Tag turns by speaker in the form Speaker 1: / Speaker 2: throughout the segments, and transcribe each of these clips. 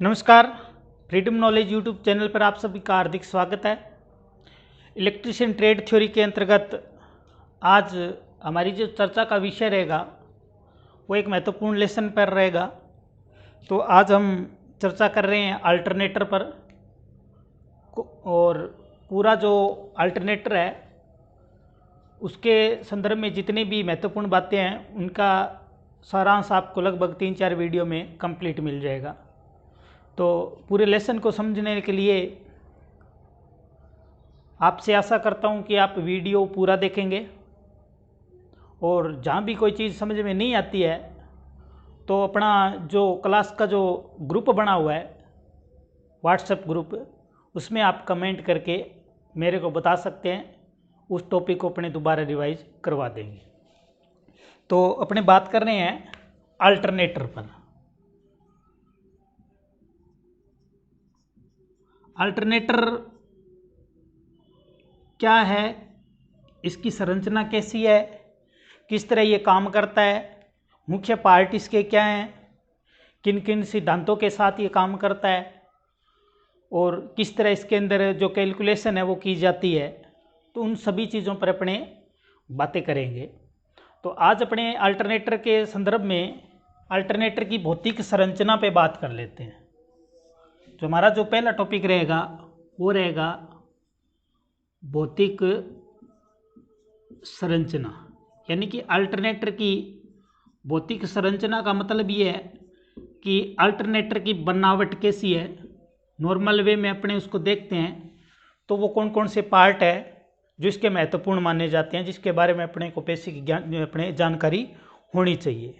Speaker 1: नमस्कार। Freedom knowledge YouTube channel पर आप सभी का हार्दिक स्वागत है। इलेक्ट्रिशियन ट्रेड थ्योरी के अंतर्गत आज हमारी जो चर्चा का विषय रहेगा वो एक महत्वपूर्ण लेसन पर रहेगा। तो आज हम चर्चा कर रहे हैं अल्टरनेटर पर, और पूरा जो अल्टरनेटर है उसके संदर्भ में जितनी भी महत्वपूर्ण बातें हैं उनका सारांश आपको लगभग 3-4 वीडियो में कंप्लीट मिल जाएगा। तो पूरे लेसन को समझने के लिए आपसे आशा करता हूं कि आप वीडियो पूरा देखेंगे, और जहां भी कोई चीज़ समझ में नहीं आती है तो अपना जो क्लास का जो ग्रुप बना हुआ है व्हाट्सएप ग्रुप, उसमें आप कमेंट करके मेरे को बता सकते हैं। उस टॉपिक को अपने दोबारा रिवाइज करवा देंगे। तो अपने बात कर रहे हैं अल्टरनेटर पर। अल्टरनेटर क्या है, इसकी संरचना कैसी है, किस तरह ये काम करता है, मुख्य पार्ट इसके क्या हैं, किन किन सिद्धांतों के साथ ये काम करता है, और किस तरह इसके अंदर जो कैलकुलेशन है वो की जाती है, तो उन सभी चीज़ों पर अपने बातें करेंगे। तो आज अपने अल्टरनेटर के संदर्भ में अल्टरनेटर की भौतिक संरचना पे बात कर लेते हैं। जो हमारा जो पहला टॉपिक रहेगा वो रहेगा भौतिक संरचना, यानी कि अल्टरनेटर की भौतिक संरचना का मतलब ये है कि अल्टरनेटर की बनावट कैसी है। नॉर्मल वे में अपने उसको देखते हैं तो वो कौन कौन से पार्ट है जो इसके महत्वपूर्ण माने जाते हैं, जिसके बारे में अपने को बेसिक ज्ञान अपने जानकारी होनी चाहिए।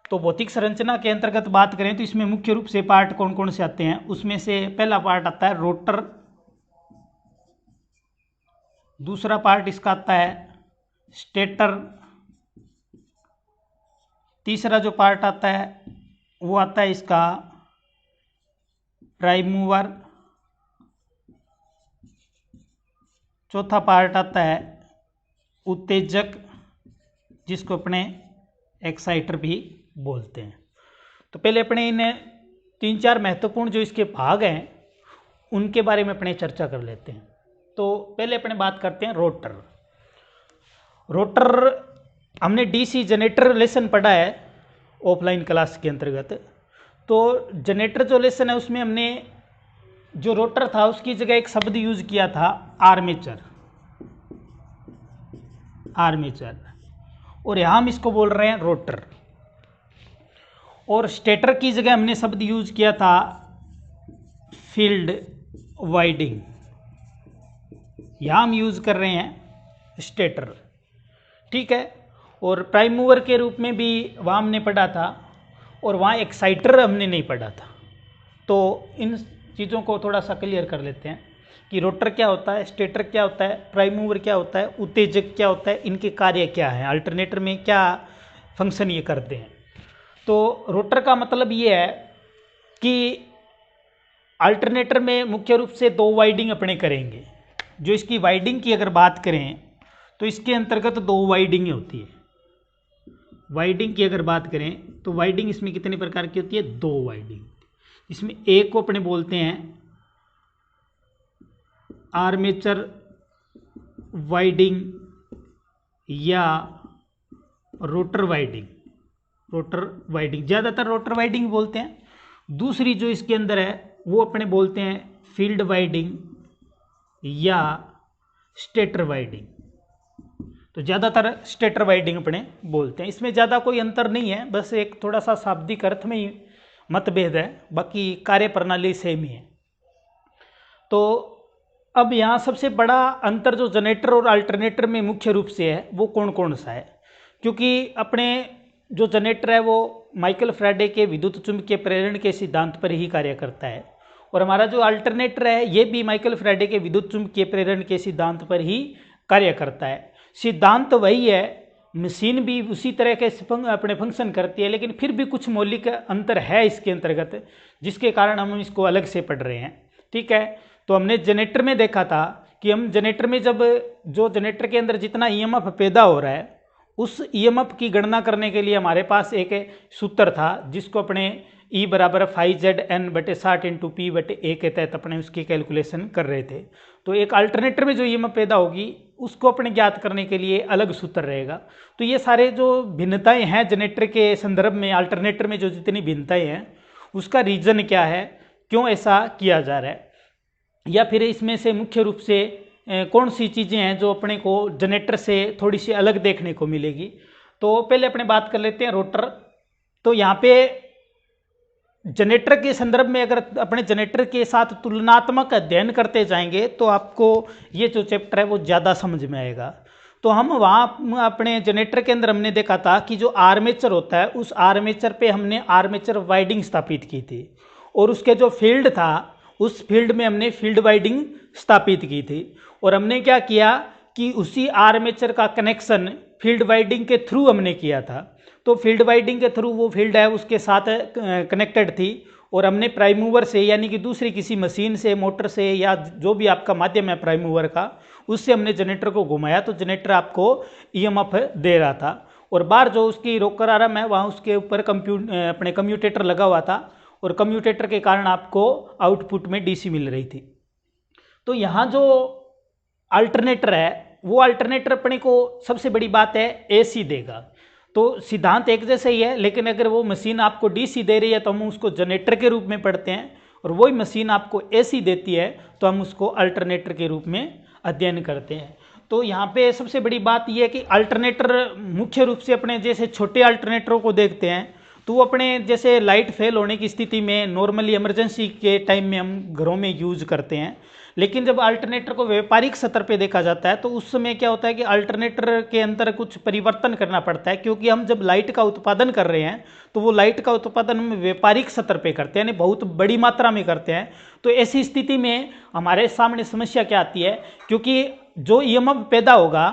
Speaker 1: तो भौतिक संरचना के अंतर्गत बात करें तो इसमें मुख्य रूप से पार्ट कौन कौन से आते हैं। उसमें से पहला पार्ट आता है रोटर, दूसरा पार्ट इसका आता है स्टेटर, तीसरा जो पार्ट आता है वो आता है इसका प्राइम मूवर, चौथा पार्ट आता है उत्तेजक जिसको अपने एक्साइटर भी बोलते हैं। तो पहले अपने इन 3-4 महत्वपूर्ण जो इसके भाग हैं उनके बारे में अपने चर्चा कर लेते हैं। तो पहले अपने बात करते हैं रोटर। रोटर हमने डीसी जनरेटर लेसन पढ़ा है ऑफलाइन क्लास के अंतर्गत। तो जनरेटर जो लेसन है उसमें हमने जो रोटर था उसकी जगह एक शब्द यूज किया था आर्मेचर, और यहाँ हम इसको बोल रहे हैं रोटर। और स्टेटर की जगह हमने शब्द यूज किया था फील्ड वाइंडिंग, यहाँ हम यूज कर रहे हैं स्टेटर, ठीक है। और प्राइम मूवर के रूप में भी वहाँ हमने पढ़ा था, और वहाँ एक्साइटर हमने नहीं पढ़ा था। तो इन चीज़ों को थोड़ा सा क्लियर कर लेते हैं कि रोटर क्या होता है, स्टेटर क्या होता है, प्राइम मूवर क्या होता है, उत्तेजक क्या होता है, इनके कार्य क्या है, अल्टरनेटर में क्या फंक्शन ये करते हैं। तो रोटर का मतलब ये है कि अल्टरनेटर में मुख्य रूप से 2 वाइंडिंग अपने करेंगे। जो इसकी वाइंडिंग की अगर बात करें तो इसके अंतर्गत 2 वाइंडिंग होती है। वाइंडिंग की अगर बात करें तो वाइंडिंग इसमें कितने प्रकार की होती है, 2 वाइंडिंग। इसमें एक को अपने बोलते हैं आर्मेचर वाइंडिंग या रोटर वाइंडिंग। ज़्यादातर रोटर वाइंडिंग बोलते हैं। दूसरी जो इसके अंदर है वो अपने बोलते हैं फील्ड वाइंडिंग या स्टेटर वाइंडिंग। तो ज़्यादातर स्टेटर वाइंडिंग अपने बोलते हैं। इसमें ज़्यादा कोई अंतर नहीं है, बस एक थोड़ा सा शाब्दिक अर्थ में ही मतभेद है, बाकी कार्य प्रणाली सेम ही है। तो अब यहाँ सबसे बड़ा अंतर जो जनरेटर और अल्टरनेटर में मुख्य रूप से है वो कौन कौन सा है, क्योंकि अपने जो जनरेटर है वो माइकल फैराडे के विद्युत चुंबकीय प्रेरण के सिद्धांत पर ही कार्य करता है, और हमारा जो अल्टरनेटर है ये भी माइकल फैराडे के विद्युत चुंबकीय प्रेरण के सिद्धांत पर ही कार्य करता है। सिद्धांत वही है, मशीन भी उसी तरह के अपने फंक्शन करती है, लेकिन फिर भी कुछ मौलिक अंतर है इसके अंतर्गत, जिसके कारण हम इसको अलग से पढ़ रहे हैं, ठीक है। तो हमने जनरेटर में देखा था कि हम जनरेटर में जब जो जनरेटर के अंदर जितना ईएमएफ पैदा हो रहा है उस ईएमएफ की गणना करने के लिए हमारे पास एक सूत्र था जिसको अपने ई बराबर 5ZN/60 × P/A के तहत अपने उसकी कैलकुलेशन कर रहे थे। तो एक अल्टरनेटर में जो ईएमएफ पैदा होगी उसको अपने ज्ञात करने के लिए अलग सूत्र रहेगा। तो ये सारे जो भिन्नताएं हैं जनरेटर के संदर्भ में, अल्टरनेटर में जो जितनी भिन्नताएं हैं उसका रीजन क्या है, क्यों ऐसा किया जा रहा है, या फिर इसमें से मुख्य रूप से कौन सी चीज़ें हैं जो अपने को जनरेटर से थोड़ी सी अलग देखने को मिलेगी। तो पहले अपने बात कर लेते हैं रोटर। तो यहाँ पे जनरेटर के संदर्भ में अगर अपने जनरेटर के साथ तुलनात्मक अध्ययन करते जाएंगे तो आपको ये जो चैप्टर है वो ज़्यादा समझ में आएगा। तो हम वहाँ अपने जनरेटर के अंदर हमने देखा था कि जो आर्मेचर होता है उस आर्मेचर पे हमने आर्मेचर वाइंडिंग स्थापित की थी, और उसके जो फील्ड था उस फील्ड में हमने फील्ड वाइंडिंग स्थापित की थी। और हमने क्या किया कि उसी आर्मेचर का कनेक्शन फील्ड वाइंडिंग के थ्रू हमने किया था। तो फील्ड वाइंडिंग के थ्रू वो फील्ड है उसके साथ कनेक्टेड थी, और हमने प्राइम मूवर से यानी कि दूसरी किसी मशीन से, मोटर से, या जो भी आपका माध्यम है प्राइम मूवर का, उससे हमने जनरेटर को घुमाया तो जनरेटर आपको ईएमएफ दे रहा था। और बाहर जो उसकी रोकर आर्म है वहाँ उसके ऊपर अपने कम्यूटेटर लगा हुआ था, और कम्यूटेटर के कारण आपको आउटपुट में डीसी मिल रही थी। तो यहाँ जो अल्टरनेटर है वो अल्टरनेटर अपने को सबसे बड़ी बात है एसी देगा। तो सिद्धांत एक जैसा ही है, लेकिन अगर वो मशीन आपको डीसी दे रही है तो हम उसको जनरेटर के रूप में पढ़ते हैं, और वही मशीन आपको एसी देती है तो हम उसको अल्टरनेटर के रूप में अध्ययन करते हैं। तो यहाँ पे सबसे बड़ी बात यह है कि अल्टरनेटर मुख्य रूप से अपने जैसे छोटे अल्टरनेटरों को देखते हैं तो वो अपने जैसे लाइट फेल होने की स्थिति में नॉर्मली इमरजेंसी के टाइम में हम घरों में यूज करते हैं। लेकिन जब अल्टरनेटर को व्यापारिक स्तर पे देखा जाता है तो उस समय क्या होता है कि अल्टरनेटर के अंदर कुछ परिवर्तन करना पड़ता है, क्योंकि हम जब लाइट का उत्पादन कर रहे हैं तो वो लाइट का उत्पादन हम व्यापारिक स्तर पे करते हैं, यानी बहुत बड़ी मात्रा में करते हैं। तो ऐसी स्थिति में हमारे सामने समस्या क्या आती है, क्योंकि जो ईएमएफ पैदा होगा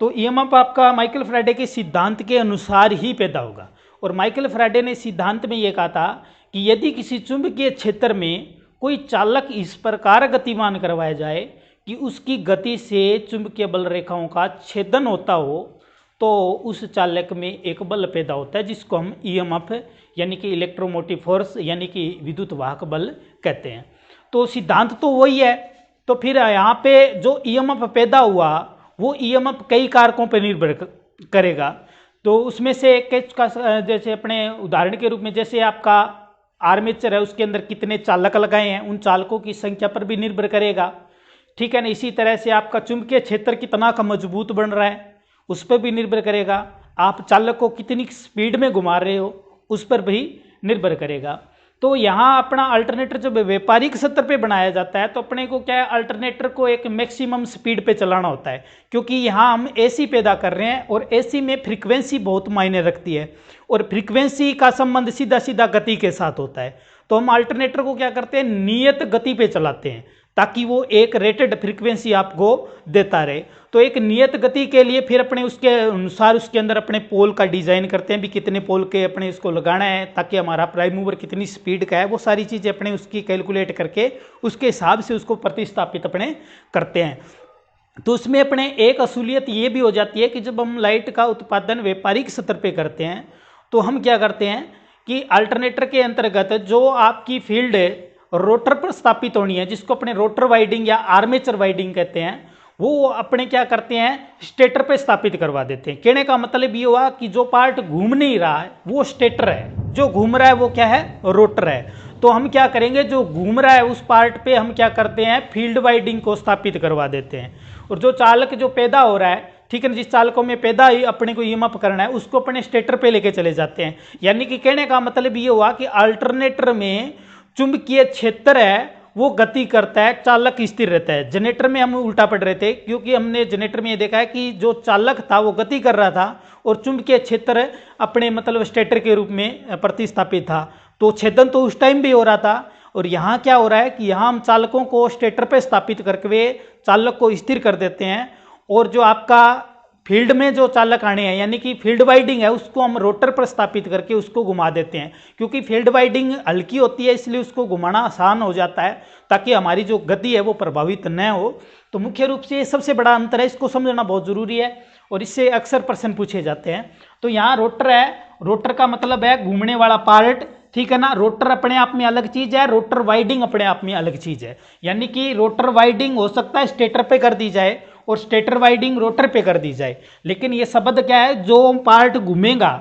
Speaker 1: तो ईएमएफ आपका माइकल फैराडे के सिद्धांत के अनुसार ही पैदा होगा। और माइकल फैराडे ने सिद्धांत में ये कहा था कि यदि किसी चुंबकीय क्षेत्र में कोई चालक इस प्रकार गतिमान करवाया जाए कि उसकी गति से चुंबकीय बल रेखाओं का छेदन होता हो तो उस चालक में एक बल पैदा होता है जिसको हम ईएमएफ यानी कि इलेक्ट्रोमोटिव फोर्स यानी कि विद्युत वाहक बल कहते हैं। तो सिद्धांत तो वही है। तो फिर यहाँ पे जो ईएमएफ पैदा हुआ वो ईएमएफ कई कारकों पर निर्भर करेगा। तो उसमें से एक का जैसे अपने उदाहरण के रूप में जैसे आपका आर्मेचर है उसके अंदर कितने चालक लगाए हैं उन चालकों की संख्या पर भी निर्भर करेगा, ठीक है ना। इसी तरह से आपका चुंबकीय क्षेत्र कितना का मजबूत बन रहा है उस पर भी निर्भर करेगा। आप चालक को कितनी स्पीड में घुमा रहे हो उस पर भी निर्भर करेगा। तो यहाँ अपना अल्टरनेटर जब व्यापारिक स्तर पे बनाया जाता है तो अपने को क्या है, अल्टरनेटर को एक मैक्सिमम स्पीड पे चलाना होता है, क्योंकि यहाँ हम एसी पैदा कर रहे हैं और एसी में फ्रीक्वेंसी बहुत मायने रखती है, और फ्रीक्वेंसी का संबंध सीधा सीधा गति के साथ होता है। तो हम अल्टरनेटर को क्या करते हैं, नियत गति पे चलाते हैं ताकि वो एक रेटेड फ्रीक्वेंसी आपको देता रहे। तो एक नियत गति के लिए फिर अपने उसके अनुसार उसके अंदर अपने पोल का डिजाइन करते हैं भी कितने पोल के अपने इसको लगाना है ताकि हमारा प्राइम मूवर कितनी स्पीड का है, वो सारी चीज़ें अपने उसकी कैलकुलेट करके उसके हिसाब से उसको प्रतिस्थापित अपने करते हैं। तो उसमें अपने एक असुलियत ये भी हो जाती है कि जब हम लाइट का उत्पादन व्यापारिक स्तर पर करते हैं तो हम क्या करते हैं कि अल्टरनेटर के अंतर्गत जो आपकी फील्ड रोटर पर स्थापित होनी है जिसको अपने रोटर वाइंडिंग या आर्मेचर वाइंडिंग कहते हैं, वो अपने क्या करते हैं स्टेटर पे स्थापित करवा देते हैं। कहने का मतलब ये हुआ कि जो पार्ट घूम नहीं रहा है वो स्टेटर है, जो घूम रहा है वो क्या है, रोटर है। तो हम क्या करेंगे, जो घूम रहा है उस पार्ट पे हम क्या करते हैं, फील्ड वाइंडिंग को स्थापित करवा देते हैं। और जो चालक जो पैदा हो रहा है, ठीक है, जिस चालकों में पैदा ही अपने को ईएमएफ करना है उसको अपने स्टेटर पे लेके चले जाते हैं। यानी कि कहने का मतलब ये हुआ कि अल्टरनेटर में चुंबकीय क्षेत्र है वो गति करता है, चालक स्थिर रहता है। जनरेटर में हम उल्टा पड़ रहे थे क्योंकि हमने जनरेटर में ये देखा है कि जो चालक था वो गति कर रहा था और चुंबकीय क्षेत्र अपने मतलब स्टेटर के रूप में प्रतिस्थापित था। तो छेदन तो उस टाइम भी हो रहा था। और यहाँ क्या हो रहा है कि यहाँ हम चालकों को स्टेटर पे स्थापित करके वे चालक को स्थिर कर देते हैं, और जो आपका फील्ड में जो चालक आने हैं यानी कि फील्ड वाइंडिंग है उसको हम रोटर पर स्थापित करके उसको घुमा देते हैं। क्योंकि फील्ड वाइंडिंग हल्की होती है इसलिए उसको घुमाना आसान हो जाता है ताकि हमारी जो गति है वो प्रभावित न हो। तो मुख्य रूप से ये सबसे बड़ा अंतर है, इसको समझना बहुत ज़रूरी है और इससे अक्सर प्रश्न पूछे जाते हैं। तो यहाँ रोटर है, रोटर का मतलब है घूमने वाला पार्ट ठीक है ना। रोटर अपने आप में अलग चीज है, रोटर वाइडिंग अपने आप में अलग चीज है। यानी कि रोटर वाइडिंग हो सकता है स्टेटर पे कर दी जाए और स्टेटर वाइडिंग रोटर पे कर दी जाए, लेकिन ये शब्द क्या है, जो पार्ट घूमेगा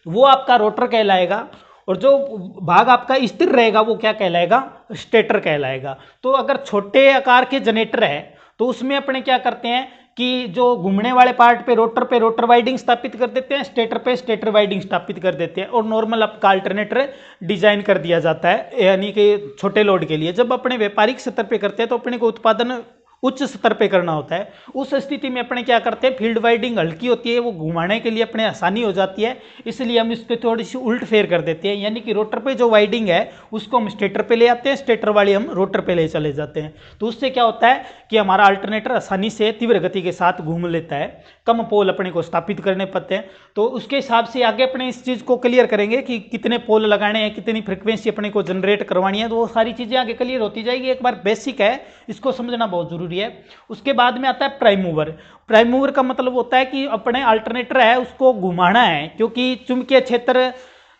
Speaker 1: वो आपका रोटर कहलाएगा और जो भाग आपका स्थिर रहेगा वो क्या कहलाएगा, स्टेटर कहलाएगा। तो अगर छोटे आकार के जनरेटर है तो उसमें अपने क्या करते हैं कि जो घूमने वाले पार्ट पे रोटर वाइडिंग स्थापित कर देते हैं, स्टेटर पे स्टेटर वाइडिंग स्थापित कर देते हैं और नॉर्मल आपका अल्टरनेटर डिजाइन कर दिया जाता है। यानी कि छोटे लोड के लिए जब अपने व्यापारिक स्तर पे करते हैं तो अपने को उत्पादन उच्च स्तर पे करना होता है। उस स्थिति में अपने क्या करते हैं, फील्ड वाइडिंग हल्की होती है, वो घुमाने के लिए अपने आसानी हो जाती है, इसलिए हम इस पर थोड़ी सी उल्ट फेर कर देते हैं। यानी कि रोटर पे जो वाइडिंग है उसको हम स्टेटर पे ले आते हैं, स्टेटर वाली हम रोटर पे ले चले जाते हैं। तो उससे क्या होता है कि हमारा अल्टरनेटर आसानी से तीव्र गति के साथ घूम लेता है, कम पोल अपने को स्थापित करने पड़ते हैं। तो उसके हिसाब से आगे अपने इस चीज़ को क्लियर करेंगे कि कितने पोल लगाने हैं, कितनी फ्रिक्वेंसी अपने को जनरेट करवानी है, तो वो सारी चीज़ें आगे क्लियर होती जाएगी। एक बार बेसिक है, इसको समझना बहुत जरूरी है। उसके बाद में आता है प्राइम मूवर। प्राइम मूवर का मतलब होता है कि अपने अल्टरनेटर है उसको घुमाना है, क्योंकि चुंबकीय क्षेत्र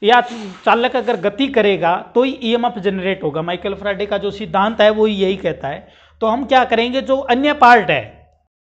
Speaker 1: या चालक अगर गति करेगा तो ही ईएमएफ जनरेट होगा। माइकल फैराडे का जो सिद्धांत है वो यही कहता है। तो हम क्या करेंगे, जो अन्य पार्ट है